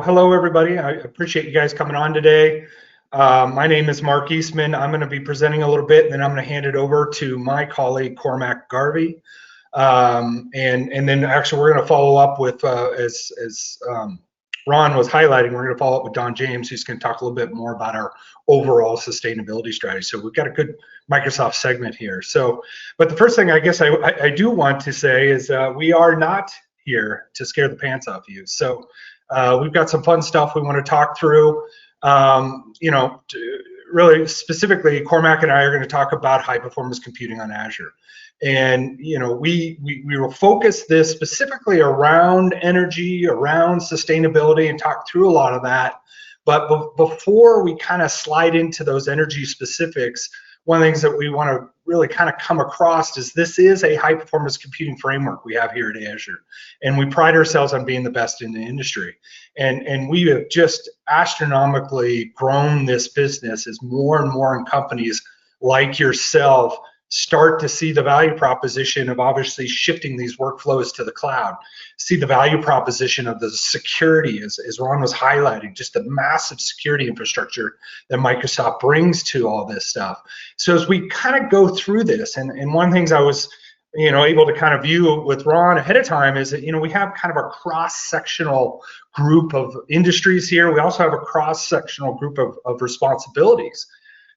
Hello, everybody. I appreciate you guys coming on today. My name is Marc Eastman. I'm going to be presenting a little bit, and then I'm going to hand it over to my colleague, Cormac Garvey. And then actually we're going to follow up with, as Ron was highlighting, we're going to follow up with Don James, who's going to talk a little bit more about our overall sustainability strategy. So we've got a good Microsoft segment here. So, but the first thing I guess I do want to say is we are not here to scare the pants off you. So we've got some fun stuff we want to talk through. Really specifically, Cormac and I are going to talk about high performance computing on Azure. And we will focus this specifically around energy, around sustainability, and talk through a lot of that. But before we kind of slide into those energy specifics, one of the things that we want to really kind of come across is this is a high performance computing framework we have here at Azure, and we pride ourselves on being the best in the industry. And we have just astronomically grown this business as more and more companies like yourself start to see the value proposition of obviously shifting these workflows to the cloud, see the value proposition of the security, as Ron was highlighting, just the massive security infrastructure that Microsoft brings to all this stuff. So as we kind of go through this, and one of the things I was able to kind of view with Ron ahead of time is that we have kind of a cross-sectional group of industries here. We also have a cross-sectional group of responsibilities.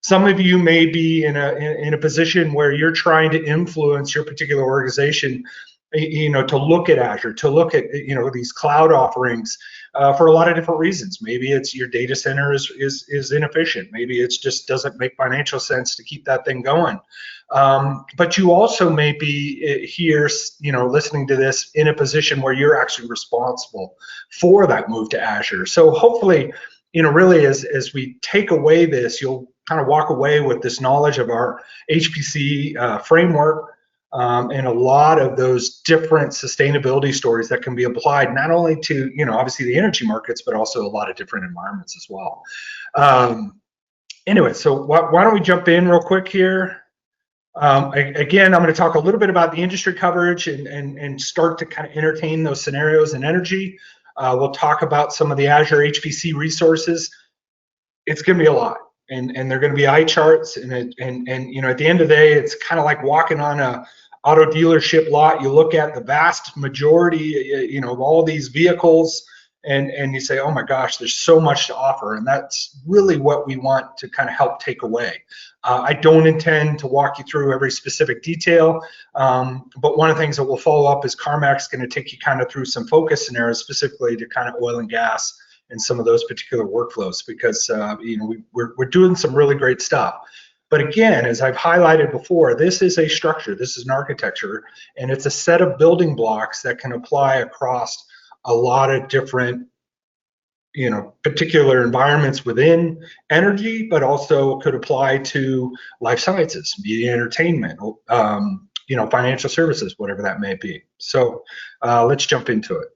Some of you may be in a position where you're trying to influence your particular organization, to look at Azure, to look at these cloud offerings for a lot of different reasons. Maybe it's your data center is inefficient. Maybe it just doesn't make financial sense to keep that thing going. But you also may be here, listening to this in a position where you're actually responsible for that move to Azure. So hopefully, really as we take away this, you'll kind of walk away with this knowledge of our HPC framework and a lot of those different sustainability stories that can be applied not only to, obviously the energy markets, but also a lot of different environments as well. Anyway, so why don't we jump in real quick here? Again, I'm going to talk a little bit about the industry coverage and start to kind of entertain those scenarios in energy. We'll talk about some of the Azure HPC resources. It's going to be a lot. And they're going to be eye charts, and at the end of the day, it's kind of like walking on a auto dealership lot. You look at the vast majority, of all these vehicles, and you say, oh my gosh, there's so much to offer, and that's really what we want to kind of help take away. I don't intend to walk you through every specific detail, but one of the things that we'll follow up is Cormac's going to take you kind of through some focus scenarios specifically to kind of oil and gas and some of those particular workflows, because we're doing some really great stuff. But again, as I've highlighted before, this is a structure, this is an architecture, and it's a set of building blocks that can apply across a lot of different particular environments within energy, but also could apply to life sciences, media, entertainment, financial services, whatever that may be. So let's jump into it.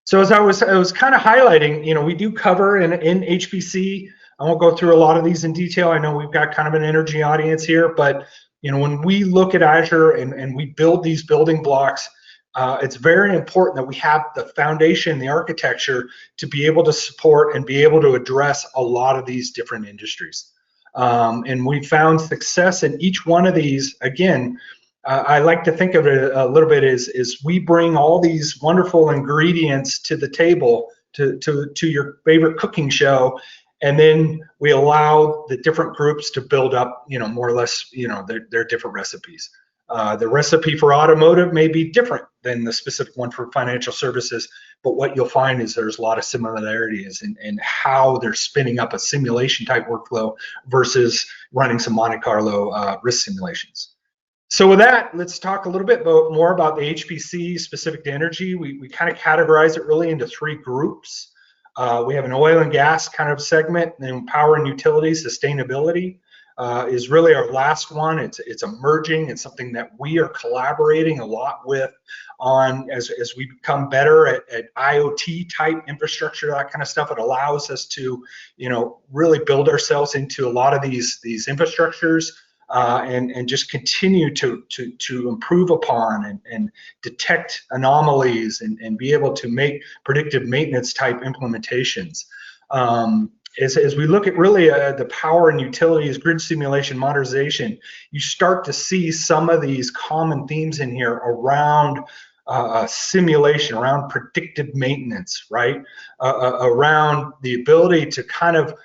So as I was kind of highlighting, we do cover in HPC. I won't go through a lot of these in detail. I know we've got kind of an energy audience here, but when we look at Azure and we build these building blocks, it's very important that we have the foundation, the architecture to be able to support and be able to address a lot of these different industries. And we found success in each one of these. Again, I like to think of it a little bit as we bring all these wonderful ingredients to the table to your favorite cooking show, and then we allow the different groups to build up, more or less, their different recipes. The recipe for automotive may be different than the specific one for financial services, but what you'll find is there's a lot of similarities in how they're spinning up a simulation type workflow versus running some Monte Carlo risk simulations. So with that, let's talk a little bit more about the HPC specific to energy. We kind of categorize it really into three groups. We have an oil and gas kind of segment, and then power and utilities, sustainability is really our last one. It's emerging. It's something that we are collaborating a lot with on as we become better at IoT type infrastructure, that kind of stuff. It allows us to, really build ourselves into a lot of these infrastructures. and just continue to improve upon and detect anomalies and be able to make predictive maintenance type implementations. As we look at really the power and utilities, grid simulation, modernization, you start to see some of these common themes in here around simulation, around predictive maintenance, right? Around the ability to kind of,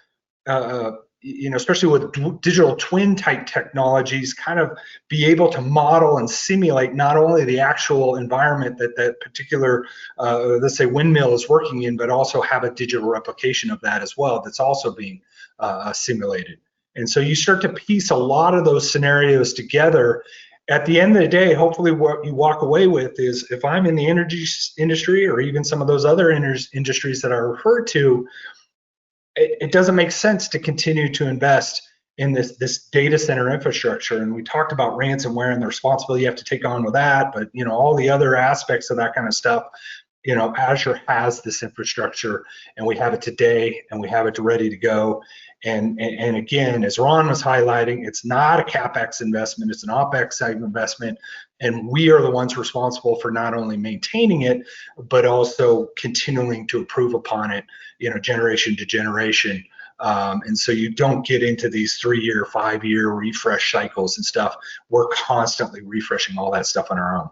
especially with digital twin type technologies, kind of be able to model and simulate not only the actual environment that that particular, let's say, windmill is working in, but also have a digital replication of that as well that's also being simulated. And so you start to piece a lot of those scenarios together. At the end of the day, hopefully what you walk away with is, if I'm in the energy industry or even some of those other industries that I referred to, it doesn't make sense to continue to invest in this data center infrastructure. And we talked about ransomware and the responsibility you have to take on with that, but all the other aspects of that kind of stuff. Azure has this infrastructure, and we have it today, and we have it ready to go. And again, as Ron was highlighting, it's not a CapEx investment, it's an OpEx type investment, and we are the ones responsible for not only maintaining it, but also continuing to improve upon it, generation to generation. And so you don't get into these 3-year, 5-year refresh cycles and stuff. We're constantly refreshing all that stuff on our own.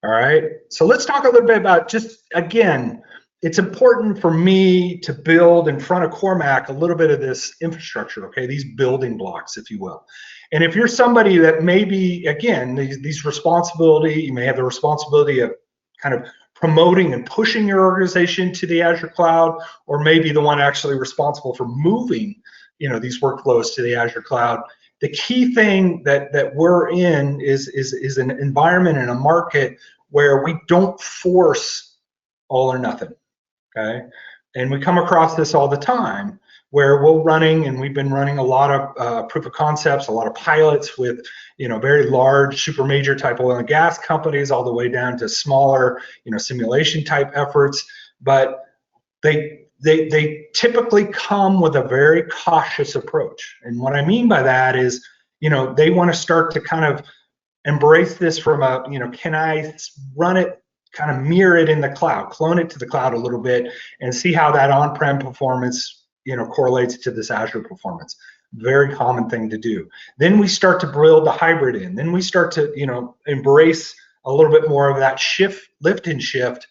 All right, so let's talk a little bit about, just again, it's important for me to build in front of Cormac a little bit of this infrastructure, okay, these building blocks, if you will. And if you're somebody that maybe, again, these responsibility, you may have the responsibility of kind of promoting and pushing your organization to the Azure cloud, or maybe the one actually responsible for moving, these workflows to the Azure cloud. The key thing that we're in is an environment and a market where we don't force all or nothing, okay? And we come across this all the time, where we've been running a lot of proof of concepts, a lot of pilots with very large super major type oil and gas companies, all the way down to smaller simulation type efforts, but they typically come with a very cautious approach. And what I mean by that is, they want to start to kind of embrace this from a, can I run it, kind of mirror it in the cloud, clone it to the cloud a little bit, and see how that on-prem performance, correlates to this Azure performance. Very common thing to do. Then we start to build the hybrid in. Then we start to, embrace a little bit more of that lift and shift.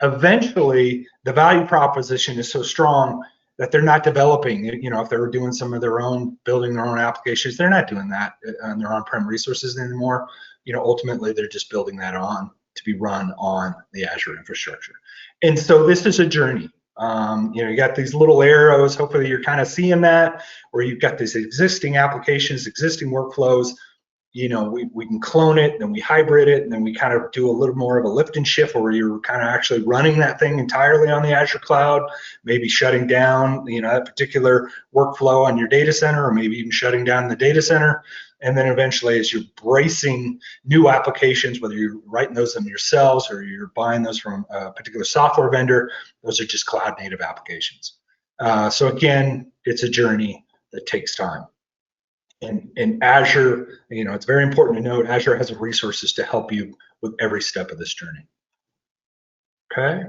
Eventually, the value proposition is so strong that they're not developing, if they were doing some of their own, building their own applications, they're not doing that on their on-prem resources anymore. Ultimately, they're just building that on to be run on the Azure infrastructure. And so this is a journey. You got these little arrows, hopefully you're kind of seeing that, where you've got these existing applications, existing workflows. We can clone it, then we hybrid it, and then we kind of do a little more of a lift and shift, where you're kind of actually running that thing entirely on the Azure cloud, maybe shutting down, that particular workflow on your data center, or maybe even shutting down the data center. And then eventually, as you're bracing new applications, whether you're writing those them yourselves or you're buying those from a particular software vendor, those are just cloud native applications. So again, it's a journey that takes time. And Azure, it's very important to note, Azure has the resources to help you with every step of this journey. Okay.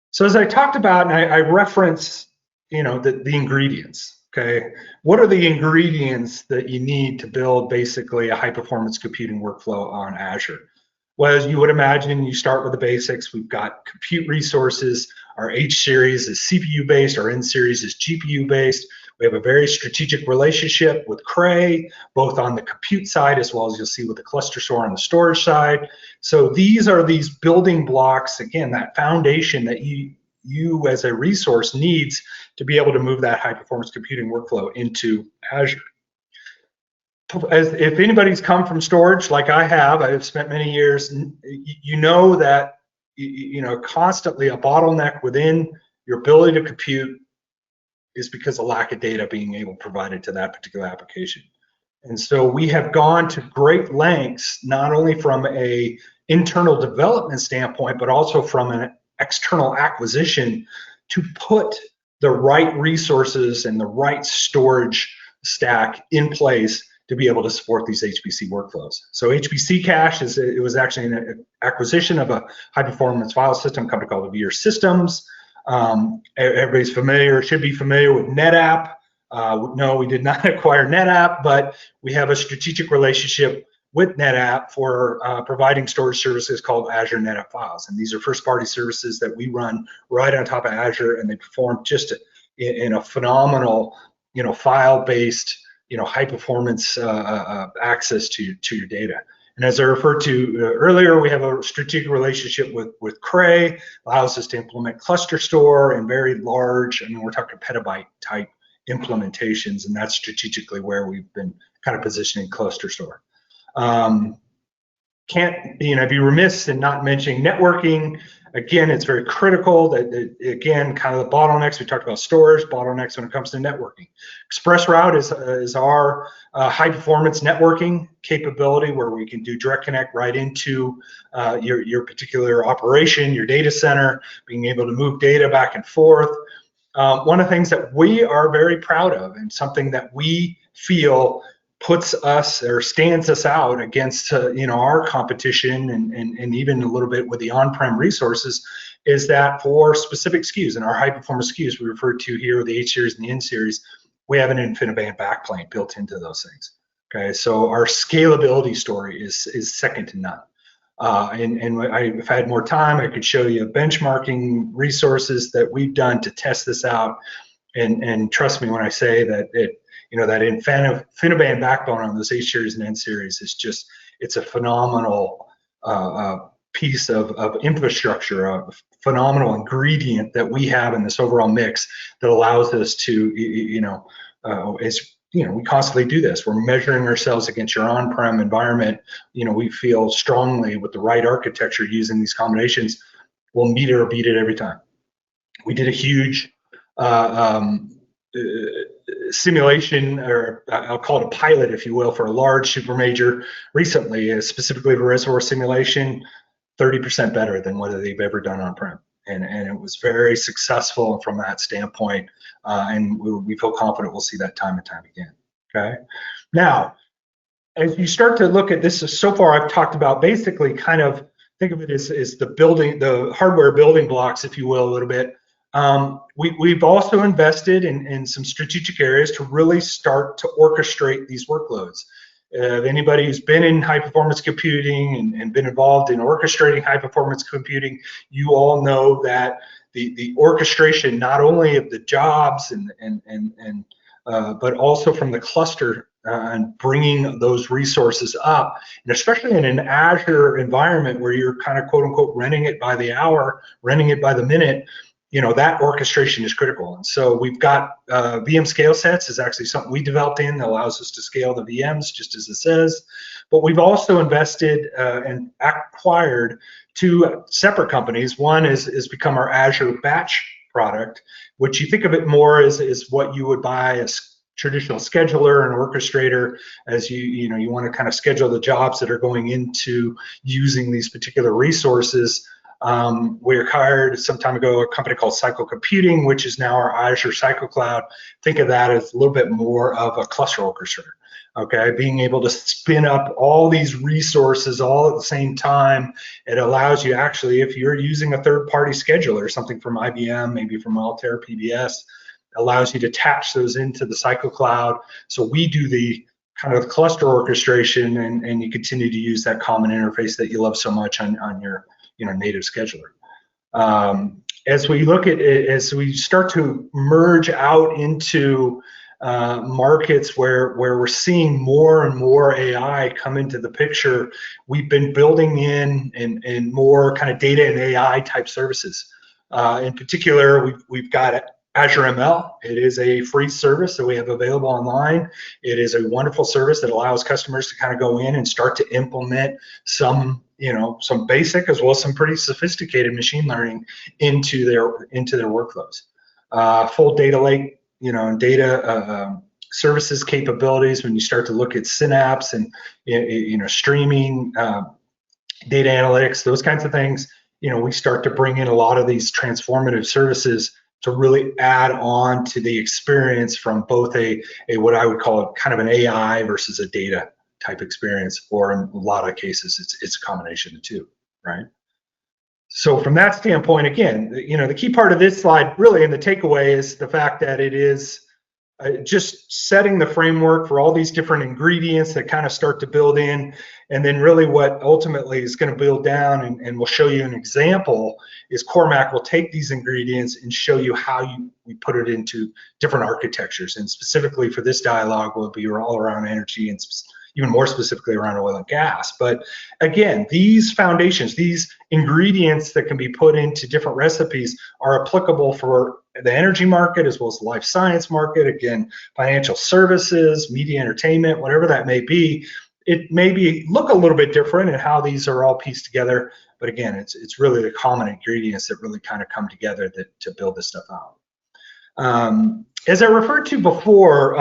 So as I talked about, and I reference, the ingredients. Okay, what are the ingredients that you need to build basically a high-performance computing workflow on Azure? Well, as you would imagine, you start with the basics. We've got compute resources. Our H series is CPU-based. Our N series is GPU-based. We have a very strategic relationship with Cray, both on the compute side as well as you'll see with the cluster store on the storage side. So these are these building blocks, again, that foundation that you as a resource needs to be able to move that high performance computing workflow into Azure. If anybody's come from storage like I have spent many years, that constantly a bottleneck within your ability to compute is because of lack of data being able provided to that particular application. And so we have gone to great lengths, not only from a internal development standpoint, but also from an external acquisition, to put the right resources and the right storage stack in place to be able to support these HPC workflows. So HPC Cache it was actually an acquisition of a high performance file system company called Azure Systems. Everybody's familiar, should be familiar with NetApp. No, we did not acquire NetApp, but we have a strategic relationship with NetApp for providing storage services called Azure NetApp Files. And these are first-party services that we run right on top of Azure, and they perform just in a phenomenal, file-based, high-performance access to your data. And as I referred to earlier, we have a strategic relationship with Cray, allows us to implement cluster store and very large, we're talking petabyte type implementations, and that's strategically where we've been kind of positioning cluster store. Can't be remiss in not mentioning networking. Again, it's very critical that again, kind of the bottlenecks, we talked about storage, bottlenecks when it comes to networking. ExpressRoute is our high performance networking capability where we can do direct connect right into your particular operation, your data center, being able to move data back and forth. One of the things that we are very proud of, and something that we feel puts us or stands us out against our competition and even a little bit with the on-prem resources, is that for specific SKUs and our high performance SKUs we refer to here, the H series and the N series, we have an InfiniBand backplane built into those things. Okay, so our scalability story is second to none. If I had more time, I could show you benchmarking resources that we've done to test this out. And trust me when I say that that InfiniBand backbone on those H series and N series is it's a phenomenal piece of infrastructure, a phenomenal ingredient that we have in this overall mix that allows us to, we constantly do this. We're measuring ourselves against your on-prem environment. We feel strongly with the right architecture using these combinations, we'll meet it or beat it every time. We did a huge simulation, or I'll call it a pilot, if you will, for a large super major recently, specifically the reservoir simulation, 30% better than what they've ever done on-prem. And it was very successful from that standpoint, and we feel confident we'll see that time and time again. Okay. Now, as you start to look at this, so far I've talked about basically kind of think of it as the hardware building blocks, if you will, a little bit. We've also invested in some strategic areas to really start to orchestrate these workloads. Anybody who's been in high performance computing and been involved in orchestrating high performance computing, you all know that the orchestration not only of the jobs but also from the cluster and bringing those resources up, and especially in an Azure environment where you're kind of quote unquote renting it by the hour, renting it by the minute. That orchestration is critical. And so we've got VM scale sets is actually something we developed that allows us to scale the VMs just as it says. But we've also invested and acquired two separate companies. One is become our Azure Batch product, which you think of it more as what you would buy a traditional scheduler and orchestrator as you want to kind of schedule the jobs that are going into using these particular resources. We acquired some time ago a company called Cycle Computing, which is now our Azure Cycle Cloud. Think of that as a little bit more of a cluster orchestrator. Okay, being able to spin up all these resources all at the same time, it allows you actually, if you're using a third-party scheduler, something from IBM, maybe from Altair PBS, allows you to attach those into the Cycle Cloud. So we do the kind of cluster orchestration, and you continue to use that common interface that you love so much on your native scheduler. As we look at it, as we start to merge out into markets where we're seeing more and more AI come into the picture, we've been building in more kind of data and AI type services. In particular, we've got Azure ML. It is a free service that we have available online. It is a wonderful service that allows customers to kind of go in and start to implement some basic as well as some pretty sophisticated machine learning into their workflows. Full data lake, and data services capabilities. When you start to look at Synapse and streaming, data analytics, those kinds of things, we start to bring in a lot of these transformative services really add on to the experience from both a what I would call kind of an AI versus a data type experience, or in a lot of cases, it's a combination of the two, right? So from that standpoint, again, the key part of this slide really, and the takeaway, is the fact that it is just setting the framework for all these different ingredients that kind of start to build in, and then really what ultimately is going to build down, and we'll show you an example, is Cormac will take these ingredients and show you how we put it into different architectures, and specifically for this dialogue will be all around energy, and even more specifically around oil and gas. But again, these foundations, these ingredients that can be put into different recipes are applicable for the energy market as well as the life science market, again, financial services, media, entertainment, whatever that may be. It may look a little bit different in how these are all pieced together, but again, it's really the common ingredients that really kind of come together to build this stuff out. As I referred to before,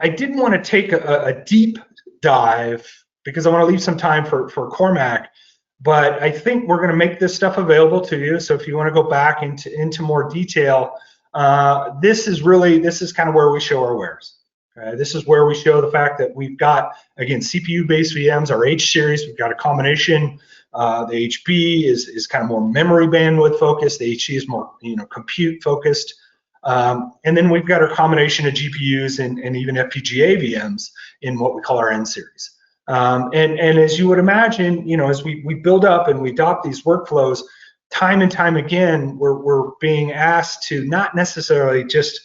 I didn't want to take a deep dive because I want to leave some time for Cormac, but I think we're going to make this stuff available to you. So if you want to go back into more detail, this is kind of where we show our wares. This is where we show the fact that we've got, again, CPU-based VMs, our H series. We've got a combination. The HB is kind of more memory bandwidth focused. The HC is more compute focused. And then we've got our combination of GPUs and even FPGA VMs in what we call our N series. And as you would imagine, as we build up and we adopt these workflows, time and time again, we're being asked to not necessarily just,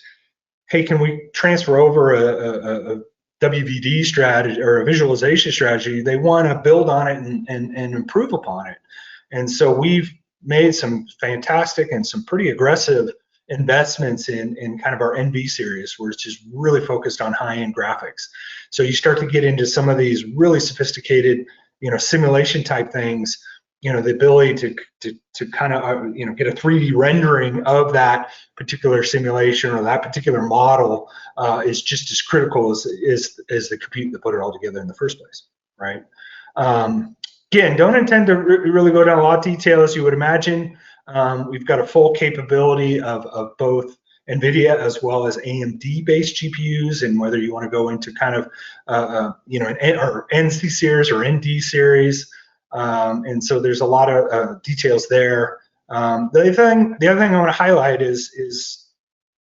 hey, can we transfer over a WVD strategy or a visualization strategy? They want to build on it and improve upon it. And so we've made some fantastic and some pretty aggressive investments in kind of our NV series, where it's just really focused on high-end graphics. So you start to get into some of these really sophisticated, simulation type things. The ability to kind of get a 3D rendering of that particular simulation or that particular model is just as critical as the compute that put it all together in the first place, right? Again, don't intend to really go down a lot of detail, as you would imagine. We've got a full capability of both NVIDIA as well as AMD-based GPUs, and whether you want to go into kind of our NC series or ND series. And so there's a lot of details there. The other thing I want to highlight is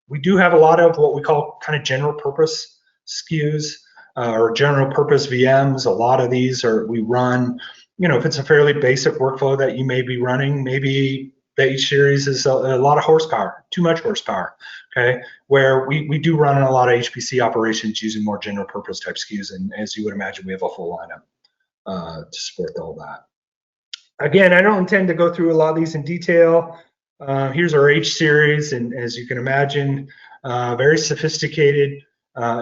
we do have a lot of what we call kind of general purpose SKUs or general purpose VMs. A lot of these we run, if it's a fairly basic workflow that you may be running, maybe the H series is a lot of horsepower, too much horsepower, okay? Where we do run a lot of HPC operations using more general purpose type SKUs, and as you would imagine, we have a full lineup to support all that. Again, I don't intend to go through a lot of these in detail. Here's our H series, and as you can imagine, very sophisticated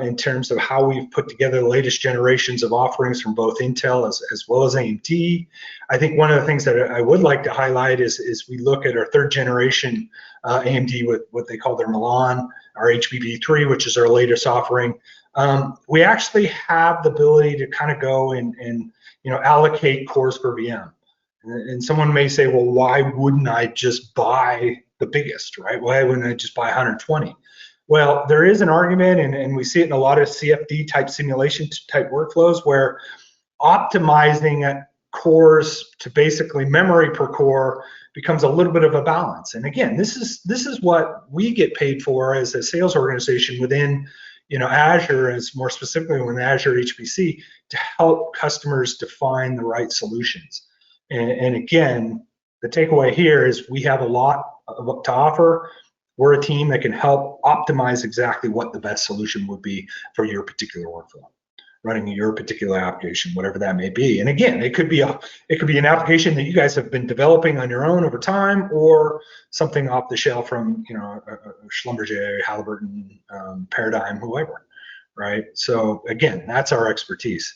in terms of how we've put together the latest generations of offerings from both Intel as well as AMD. I think one of the things that I would like to highlight is we look at our third generation AMD with what they call their Milan, our HBB3, which is our latest offering. We actually have the ability to kind of go and allocate cores per VM. And someone may say, well, why wouldn't I just buy the biggest, right? Why wouldn't I just buy 120? Well, there is an argument, and we see it in a lot of CFD type simulation type workflows, where optimizing cores to basically memory per core becomes a little bit of a balance. And again, this is what we get paid for as a sales organization within Azure, as more specifically within Azure HPC, to help customers define the right solutions. And again, the takeaway here is we have a lot to offer. We're a team that can help optimize exactly what the best solution would be for your particular workflow, running your particular application, whatever that may be. And again, it could be an application that you guys have been developing on your own over time, or something off the shelf from Schlumberger, Halliburton, Paradigm, whoever, right? So again, that's our expertise.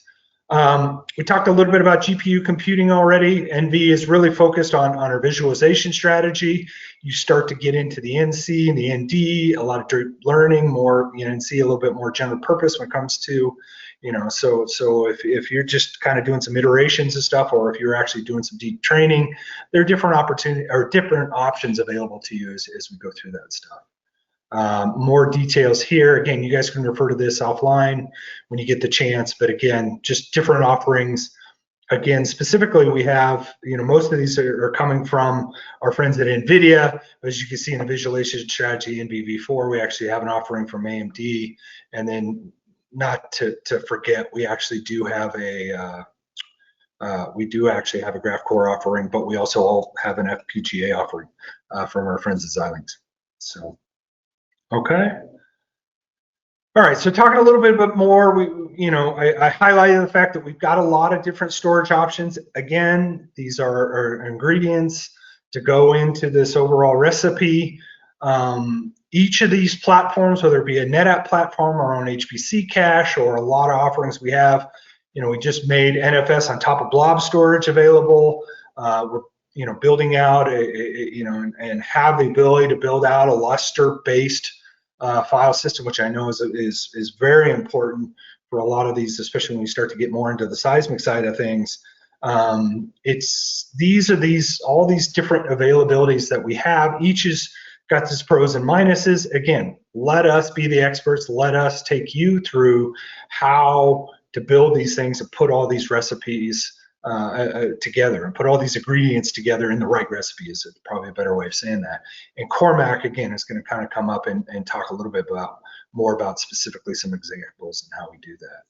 We talked a little bit about GPU computing already. NV is really focused on our visualization strategy. You start to get into the NC and the ND, a lot of deep learning, more NC, a little bit more general purpose when it comes to So if you're just kind of doing some iterations and stuff, or if you're actually doing some deep training, there are different opportunities or different options available to you as we go through that stuff. More details here. Again, you guys can refer to this offline when you get the chance, but again, just different offerings. Again, specifically, we have, most of these are coming from our friends at NVIDIA. As you can see in the visualization strategy in BV4, we actually have an offering from AMD. And then not to forget, we actually do have a graph core offering, but we also have an FPGA offering from our friends at Xilinx. So, okay. All right, so talking a little bit more, I highlighted the fact that we've got a lot of different storage options. Again, these are ingredients to go into this overall recipe. Each of these platforms, whether it be a NetApp platform or on HPC cache or a lot of offerings we have, we just made NFS on top of blob storage available. We're building out and have the ability to build out a Lustre-based file system, which I know is very important for a lot of these, especially when you start to get more into the seismic side of things. All these different availabilities that we have. Each has got its pros and minuses. Again, let us be the experts. Let us take you through how to build these things and put all these recipes together and put all these ingredients together in the right recipe is probably a better way of saying that. And Cormac, again, is going to kind of come up and talk a little bit more about specifically some examples and how we do that.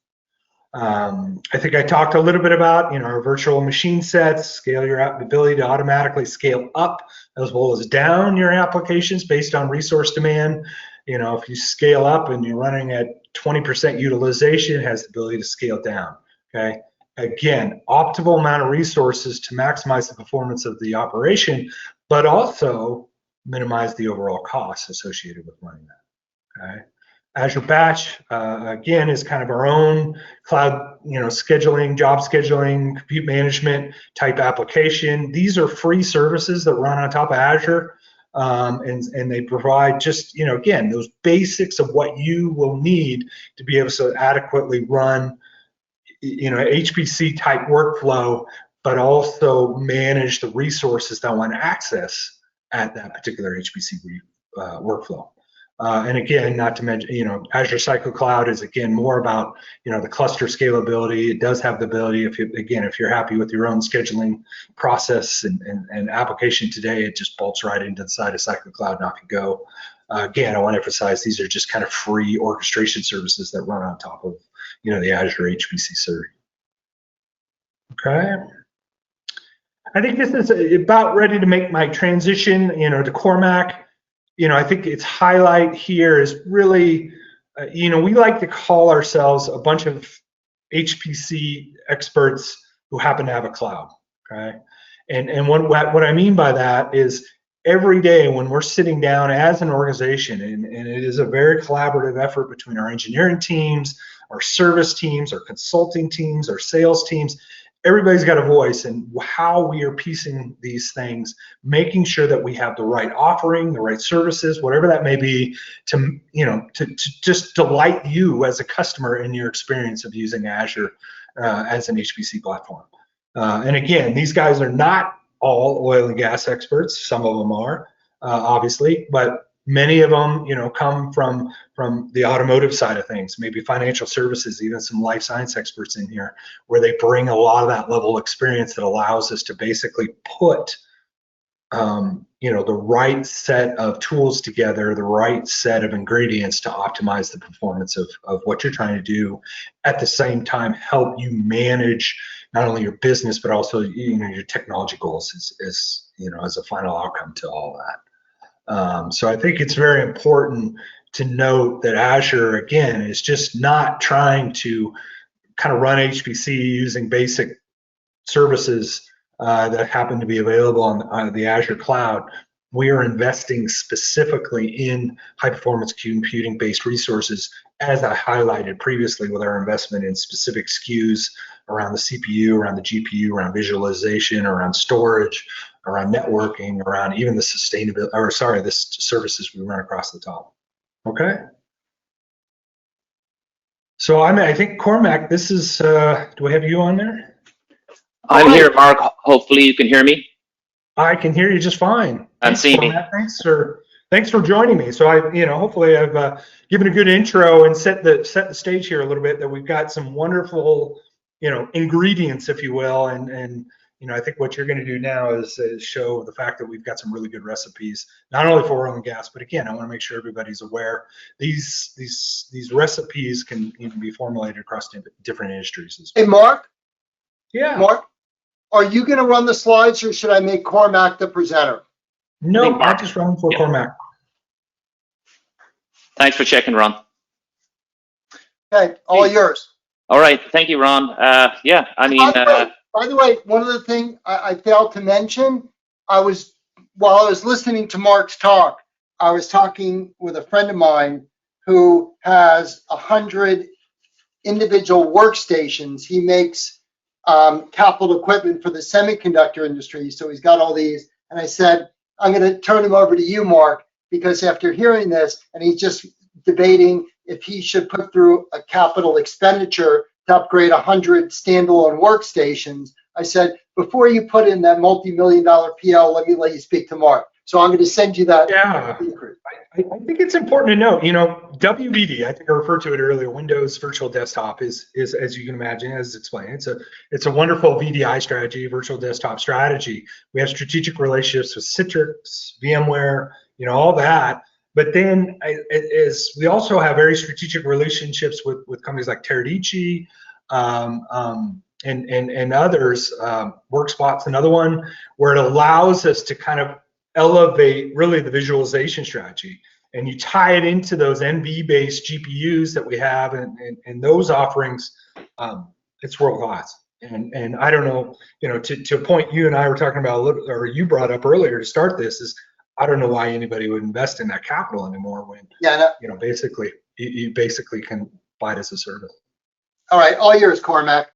I think I talked a little bit about our virtual machine sets, your ability to automatically scale up as well as down your applications based on resource demand. If you scale up and you're running at 20% utilization, it has the ability to scale down. Okay. Again, optimal amount of resources to maximize the performance of the operation, but also minimize the overall costs associated with running that. Okay. Azure Batch, again, is kind of our own cloud, scheduling, job scheduling, compute management type application. These are free services that run on top of Azure, and they provide just, again, those basics of what you will need to be able to adequately run HPC type workflow, but also manage the resources that want access at that particular HPC workflow. And again, not to mention, Azure Cycle Cloud is again more about the cluster scalability. It does have the ability, if you're happy with your own scheduling process and application today, it just bolts right into the side of Cycle Cloud and off you go. Again, I want to emphasize these are just kind of free orchestration services that run on top of the Azure HPC server. Okay. I think this is about ready to make my transition, to Cormac. I think its highlight here is really, we like to call ourselves a bunch of HPC experts who happen to have a cloud. Okay. And what I mean by that is every day when we're sitting down as an organization, and it is a very collaborative effort between our engineering teams, our service teams, our consulting teams, our sales teams, everybody's got a voice in how we are piecing these things, making sure that we have the right offering, the right services, whatever that may be, to just delight you as a customer in your experience of using Azure as an HPC platform. And again, these guys are not all oil and gas experts. Some of them are, obviously, but many of them, come from the automotive side of things, maybe financial services, even some life science experts in here, where they bring a lot of that level of experience that allows us to basically put, the right set of tools together, the right set of ingredients to optimize the performance of what you're trying to do. At the same time, help you manage not only your business, but also, your technology goals as a final outcome to all that. So I think it's very important to note that Azure, again, is just not trying to kind of run HPC using basic services that happen to be available on the Azure cloud. We are investing specifically in high-performance computing-based resources, as I highlighted previously with our investment in specific SKUs around the CPU, around the GPU, around visualization, around storage, around networking, around even the the services we run across the top. Okay. So I think Cormac, this is, do we have you on there? I'm here, Mark. Hopefully you can hear me. I can hear you just fine. And see me. Cormac. Thanks for joining me. So hopefully I've given a good intro and set the stage here a little bit, that we've got some wonderful, ingredients, if you will, and I think what you're going to do now is show the fact that we've got some really good recipes, not only for oil and gas, but again, I want to make sure everybody's aware these recipes can even be formulated across different industries as well. Hey, Mark. Yeah. Mark, are you going to run the slides, or should I make Cormac the presenter? No, I'll just run for Cormac. Thanks for checking, Ron. Okay, all yours. All right, thank you, Ron. Yeah, I mean, by the way, one of the things I failed to mention, while I was listening to Mark's talk, I was talking with a friend of mine who has 100 individual workstations. He makes capital equipment for the semiconductor industry, so he's got all these. And I said, I'm going to turn him over to you, Mark, because after hearing this, and he's just debating if he should put through a capital expenditure to upgrade 100 standalone workstations, I said, before you put in that multi-million-dollar PL, let you speak to Mark. So I'm going to send you that. Yeah, I think it's important to note, WVD, I think I referred to it earlier, Windows Virtual Desktop is as you can imagine, as explained, it's a wonderful VDI strategy, virtual desktop strategy. We have strategic relationships with Citrix, VMware, all that. But then we also have very strategic relationships with companies like Teradici, and others. WorkSpot's another one, where it allows us to kind of elevate really the visualization strategy, and you tie it into those NV-based GPUs that we have, and those offerings. It's world class. And I don't know, to a point you and I were talking about a little, or you brought up earlier to start this, is I don't know why anybody would invest in that capital anymore when basically you basically can buy it as a service. All right, all yours, Cormac.